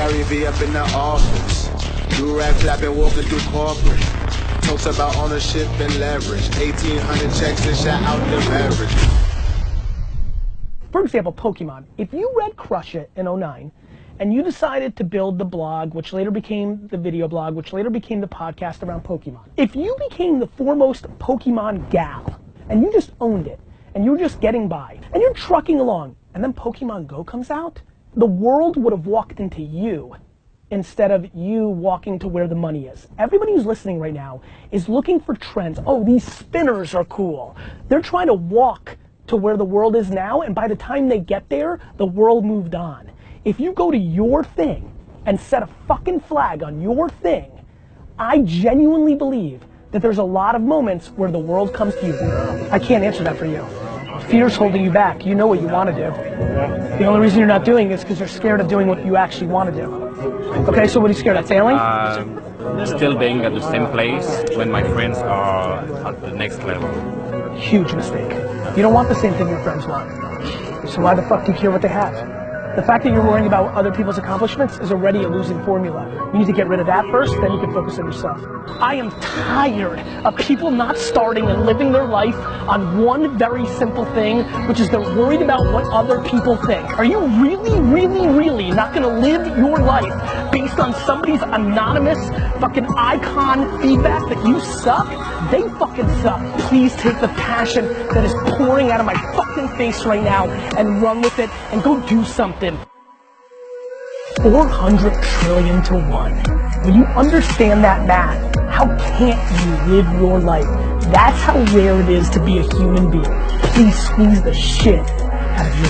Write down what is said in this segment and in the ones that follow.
Gary V up in the office. Do-rag flapping, walking through corporate. Talks about ownership and leverage. 1,800 checks and shot out the beverage. For example, Pokemon. If you read Crush It in 09, and you decided to build the blog, which later became the video blog, which later became the podcast around Pokemon. If you became the foremost Pokemon gal, and you just owned it, and you were just getting by, and you're trucking along, and then Pokemon Go comes out, the world would have walked into you instead of you walking to where the money is. Everybody who's listening right now is looking for trends. Oh, these spinners are cool. They're trying to walk to where the world is now, and by the time they get there, the world moved on. If you go to your thing and set a fucking flag on your thing, I genuinely believe that there's a lot of moments where the world comes to you. I can't answer that for you. Fear's holding you back. You know what you want to do. The only reason you're not doing it is because you're scared of doing what you actually want to do. Okay, so what are you scared of? Failing? Still being at the same place when my friends are at the next level. Huge mistake. You don't want the same thing your friends want. So why the fuck do you care what they have? The fact that you're worrying about other people's accomplishments is already a losing formula. You need to get rid of that first, then you can focus on yourself. I am tired of people not starting and living their life on one very simple thing, which is they're worried about what other people think. Are you really not gonna live your life based on somebody's anonymous fucking icon feedback that you suck? They fucking suck. Please take the passion that is pouring out of my fucking face right now and run with it and go do something. 400 trillion to 1. When you understand that math, how can't you live your life? That's how rare it is to be a human being. Please squeeze the shit out of your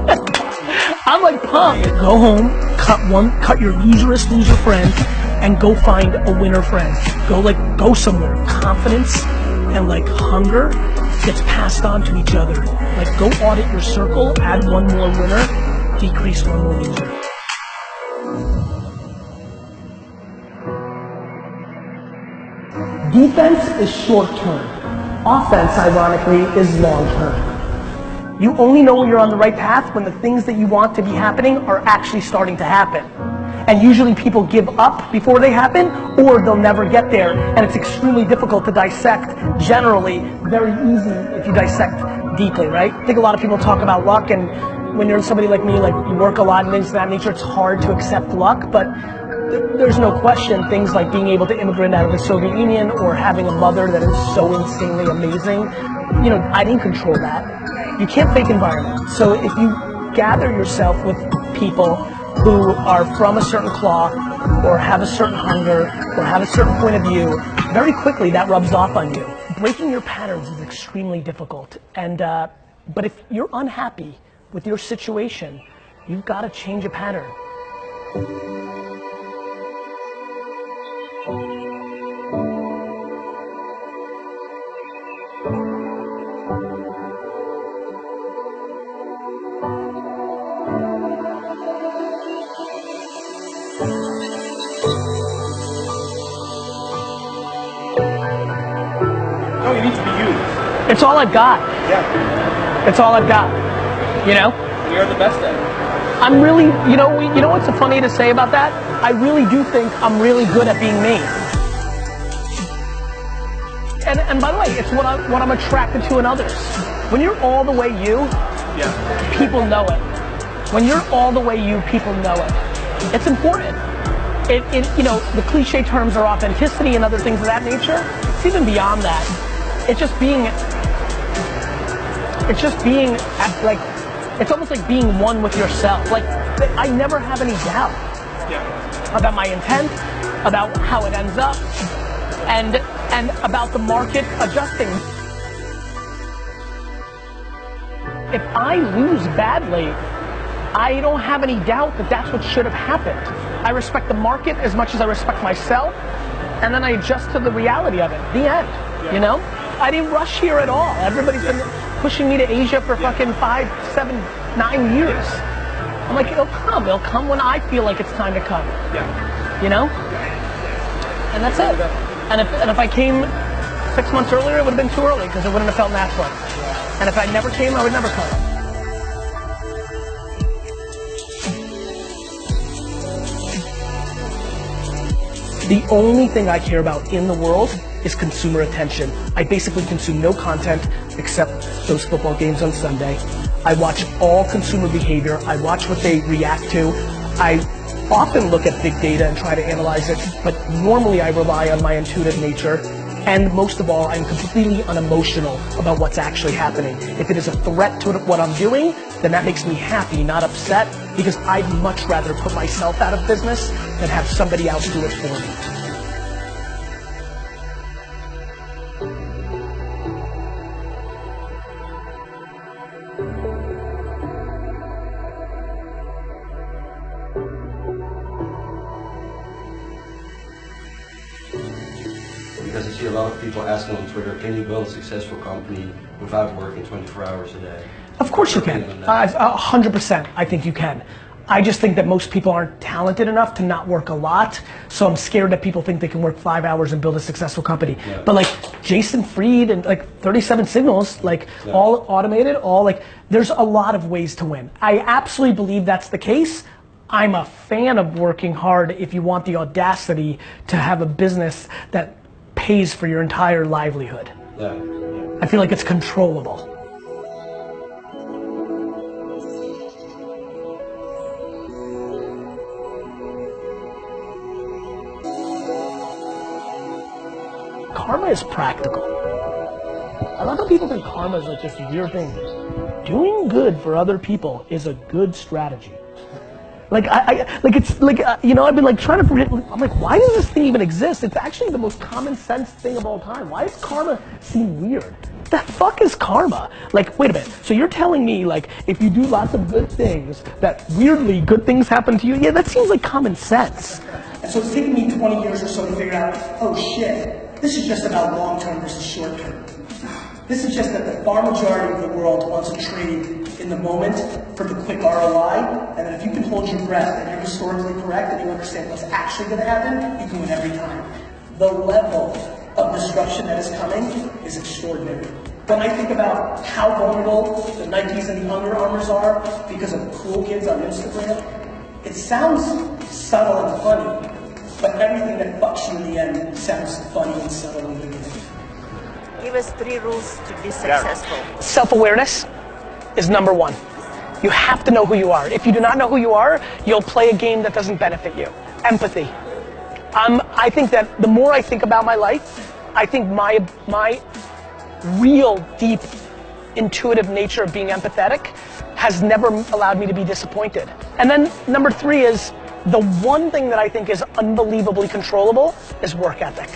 life. I'm like pumped. Go home, cut your loserous loser friend, and go find a winner friend. Go somewhere. Confidence and like hunger gets passed on to each other. Like go audit your circle, add one more winner, decrease one more loser. Defense is short term. Offense, ironically, is long term. You only know you're on the right path when the things that you want to be happening are actually starting to happen. And usually people give up before they happen, or they'll never get there. And it's extremely difficult to dissect, generally, very easy if you dissect deeply, right? I think a lot of people talk about luck, and when you're somebody like me, like you work a lot and things of that nature, it's hard to accept luck, but there's no question things like being able to immigrate out of the Soviet Union or having a mother that is so insanely amazing, you know, I didn't control that. You can't fake environment. So if you gather yourself with people who are from a certain cloth or have a certain hunger or have a certain point of view, very quickly that rubs off on you. Breaking your patterns is extremely difficult, and but if you're unhappy with your situation, you've got to change a pattern. No, you need to be you. It's all I've got. Yeah. It's all I've got. You know? You're the best at it. I'm really, you know what's so funny to say about that? I really do think I'm really good at being me. And by the way, it's what I'm attracted to in others. When you're all the way you, Yeah. people know it. When you're all the way you, people know it. It's important. You know, the cliche terms are authenticity and other things of that nature. It's even beyond that. It's just being like, it's almost like being one with yourself. Like, I never have any doubt about my intent, about how it ends up, and about the market adjusting. If I lose badly, I don't have any doubt that that's what should have happened. I respect the market as much as I respect myself, and then I adjust to the reality of it. The end, you know? I didn't rush here at all. Everybody's been pushing me to Asia for fucking 5, 7, 9 years. I'm like, it'll come when I feel like it's time to come. Yeah. You know? And that's it. And if I came 6 months earlier, it would have been too early because it wouldn't have felt natural. And if I never came, I would never come. The only thing I care about in the world is consumer attention. I basically consume no content except those football games on Sunday. I watch all consumer behavior. I watch what they react to. I often look at big data and try to analyze it, but normally I rely on my intuitive nature. And most of all, I'm completely unemotional about what's actually happening. If it is a threat to what I'm doing, then that makes me happy, not upset, because I'd much rather put myself out of business than have somebody else do it for me. Because I see a lot of people asking on Twitter, can you build a successful company without working 24 hours a day? Of course you can. 100% I think you can. I just think that most people aren't talented enough to not work a lot, so I'm scared that people think they can work 5 hours and build a successful company. Yeah. But like Jason Fried and like 37 Signals, like all automated, all like, there's a lot of ways to win. I absolutely believe that's the case. I'm a fan of working hard if you want the audacity to have a business that pays for your entire livelihood. Yeah. I feel like it's controllable. Karma is practical. A lot of people think karma is like this weird thing. Doing good for other people is a good strategy. Like you know, I've been like trying to forget. I'm like, why does this thing even exist? It's actually the most common sense thing of all time. Why does karma seem weird? What the fuck is karma? Like, wait a minute. So you're telling me like, if you do lots of good things, that weirdly good things happen to you? Yeah, that seems like common sense. And so it's taken me 20 years or so to figure out, oh shit, this is just about long term versus short term. This is just that the far majority of the world wants to trade in the moment for the quick ROI, and then if you can hold your breath and you're historically correct and you understand what's actually going to happen, you can win every time. The level of disruption that is coming is extraordinary. When I think about how vulnerable the Nikes and the Under Armours are because of cool kids on Instagram, it sounds subtle and funny, but everything that fucks you in the end sounds funny and subtle in the beginning. Give us 3 rules to be successful. Self-awareness is number 1. You have to know who you are. If you do not know who you are, you'll play a game that doesn't benefit you. Empathy. I think that the more I think about my life, I think my real deep intuitive nature of being empathetic has never allowed me to be disappointed. And then number 3 is the one thing that I think is unbelievably controllable is work ethic.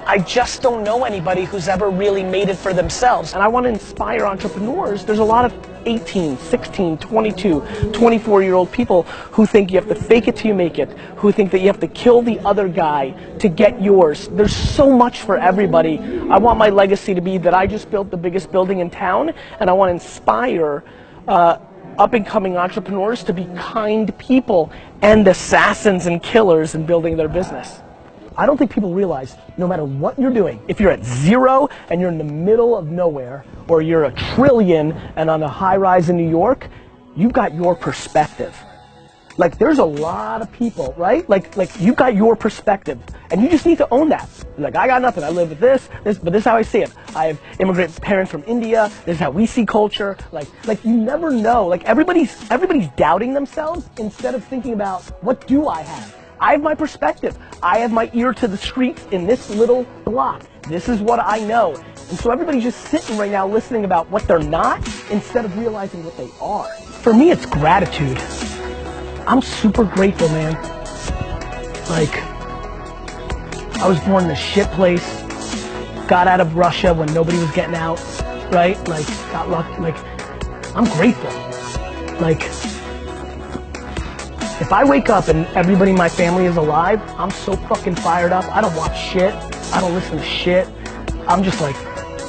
I just don't know anybody who's ever really made it for themselves. And I want to inspire entrepreneurs. There's a lot of 18, 16, 22, 24-year-old people who think you have to fake it till you make it, who think that you have to kill the other guy to get yours. There's so much for everybody. I want my legacy to be that I just built the biggest building in town, and I want to inspire up-and-coming entrepreneurs to be kind people and assassins and killers in building their business. I don't think people realize, no matter what you're doing, if you're at 0 and you're in the middle of nowhere, or you're a trillion and on a high rise in New York, you've got your perspective. Like, there's a lot of people, right? Like you've got your perspective, and you just need to own that. Like, I got nothing, I live with this, but this is how I see it. I have immigrant parents from India, this is how we see culture. Like you never know, like everybody's doubting themselves instead of thinking about, what do I have? I have my perspective. I have my ear to the streets in this little block. This is what I know. And so everybody's just sitting right now listening about what they're not instead of realizing what they are. For me, it's gratitude. I'm super grateful, man. Like, I was born in a shit place, got out of Russia when nobody was getting out, right? Like, got lucky. Like, I'm grateful. Like, if I wake up and everybody in my family is alive, I'm so fucking fired up. I don't watch shit. I don't listen to shit. I'm just like,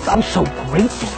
I'm so grateful.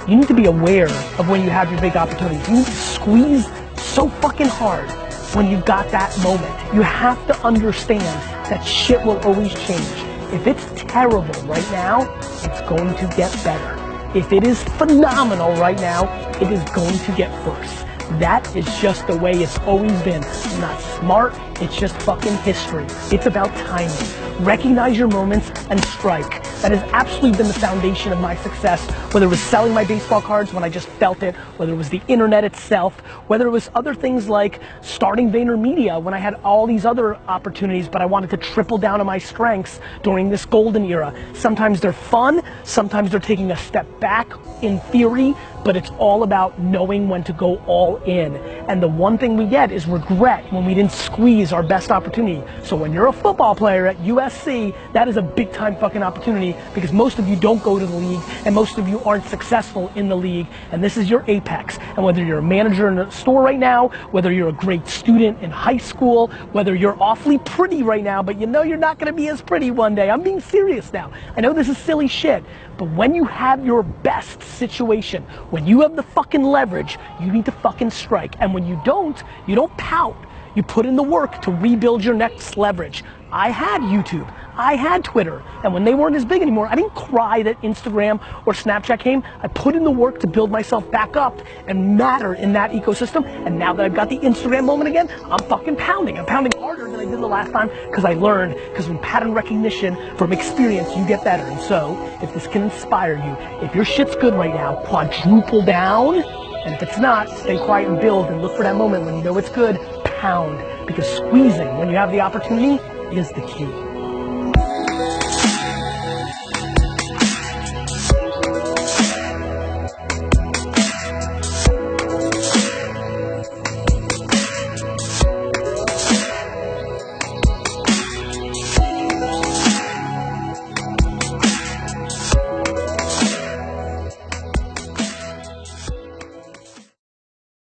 You need to be aware of when you have your big opportunities. You need to squeeze so fucking hard when you got that moment. You have to understand that shit will always change. If it's terrible right now, it's going to get better. If it is phenomenal right now, it is going to get worse. That is just the way it's always been. I'm not smart, it's just fucking history. It's about timing. Recognize your moments and strike. That has absolutely been the foundation of my success, whether it was selling my baseball cards when I just felt it, whether it was the internet itself, whether it was other things like starting VaynerMedia when I had all these other opportunities, but I wanted to triple down on my strengths during this golden era. Sometimes they're fun, sometimes they're taking a step back in theory, but it's all about knowing when to go all in. And the one thing we get is regret when we didn't squeeze our best opportunity. So when you're a football player at USC, that is a big time fucking opportunity, because most of you don't go to the league and most of you aren't successful in the league, and this is your apex. And whether you're a manager in a store right now, whether you're a great student in high school, whether you're awfully pretty right now, but you know you're not gonna be as pretty one day. I'm being serious now. I know this is silly shit, but when you have your best situation, when you have the fucking leverage, you need to fucking strike. And when you don't pout. You put in the work to rebuild your next leverage. I had YouTube, I had Twitter, and when they weren't as big anymore, I didn't cry that Instagram or Snapchat came. I put in the work to build myself back up and matter in that ecosystem, and now that I've got the Instagram moment again, I'm fucking pounding. I'm pounding harder than I did the last time, because I learned, because from pattern recognition, from experience, you get better. And so, if this can inspire you, if your shit's good right now, quadruple down, and if it's not, stay quiet and build and look for that moment when you know it's good, pound. Because squeezing when you have the opportunity is the key.